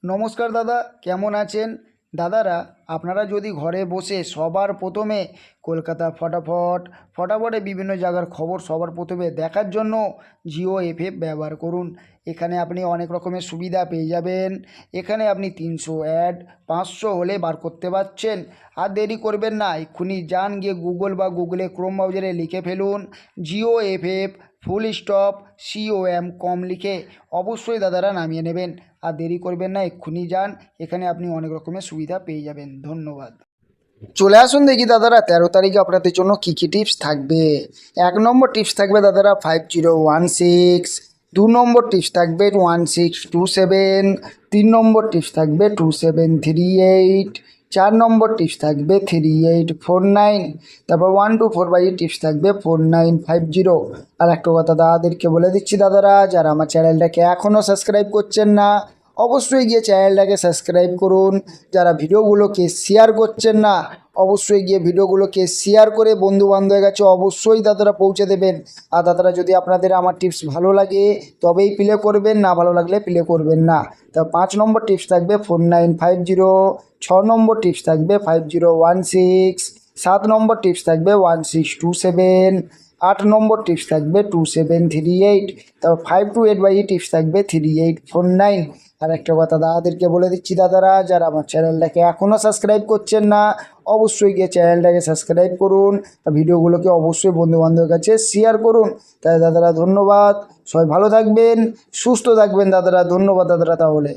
নমস্কার দাদা, কেমন আছেন? দাদারা, আপনারা যদি ঘরে বসে সবার প্রথমে কলকাতা ফটাফটে বিভিন্ন জায়গার খবর সবার প্রথমে দেখার জন্য জিও এফএফ ব্যবহার করুন। এখানে আপনি অনেক রকমের সুবিধা পেয়ে যাবেন। এখানে আপনি 300 অ্যাড 500 হলে বার করতে পারছেন। আর দেরি করবেন না, এক্ষুনি যান গিয়ে গুগল বা গুগলে ক্রোম ব্রাউজারে লিখে ফেলুন Jio FF full stop COM লিখে অবশ্যই দাদারা নামিয়ে নেবেন। আর দেরি করবেন না, এক্ষুনি যান, এখানে আপনি অনেক রকমের সুবিধা পেয়ে যাবেন। ধন্যবাদ। চলে আসুন দেখি দাদারা 13 তারিখে আপনাদের জন্য কী কী টিপস থাকবে। 1 নম্বর টিপস থাকবে দাদারা 5016। 2 নম্বর টিপস থাকবে 1627। 3 নম্বর টিপস থাকবে 2738। 4 নম্বর টিপস থাকবে 3849। তারপর 1 to 4 বাই টিপস থাকবে 4950। আর একটা কথা দাদাদেরকে বলে দিচ্ছি দাদারা, যারা আমার চ্যানেলটাকে এখনও সাবস্ক্রাইব করছেন না অবশ্যই গিয়ে চ্যানেলটাকে সাবস্ক্রাইব করুন। যারা ভিডিওগুলোকে শেয়ার করছেন না অবশ্যই গিয়ে ভিডিওগুলোকে শেয়ার করে বন্ধু বান্ধবের কাছে অবশ্যই দাদারা পৌঁছে দেবেন। আর দাদারা, যদি আপনাদের আমার টিপস ভালো লাগে তবেই প্লে করবেন, না ভালো লাগলে প্লে করবেন না। তা 5 নম্বর টিপস থাকবে 4950। 6 নম্বর টিপস থাকবে 5016। 7 নম্বর টিপস থাকবে 1627। 8 নম্বর টিপস থাকবে 2738। তারপর 5 to 8 বাই টিপস থাকবে 3849। আর একটা কথা দাদাদেরকে বলে দিচ্ছি দাদারা, যারা আমার চ্যানেলটাকে এখনও সাবস্ক্রাইব করছেন না অবশ্যই গিয়ে চ্যানেলটাকে সাবস্ক্রাইব করুন। আর ভিডিওগুলোকে অবশ্যই বন্ধুবান্ধবের কাছে শেয়ার করুন। তাই দাদারা ধন্যবাদ, সবাই ভালো থাকবেন, সুস্থ থাকবেন দাদারা। ধন্যবাদ দাদারা। তাহলে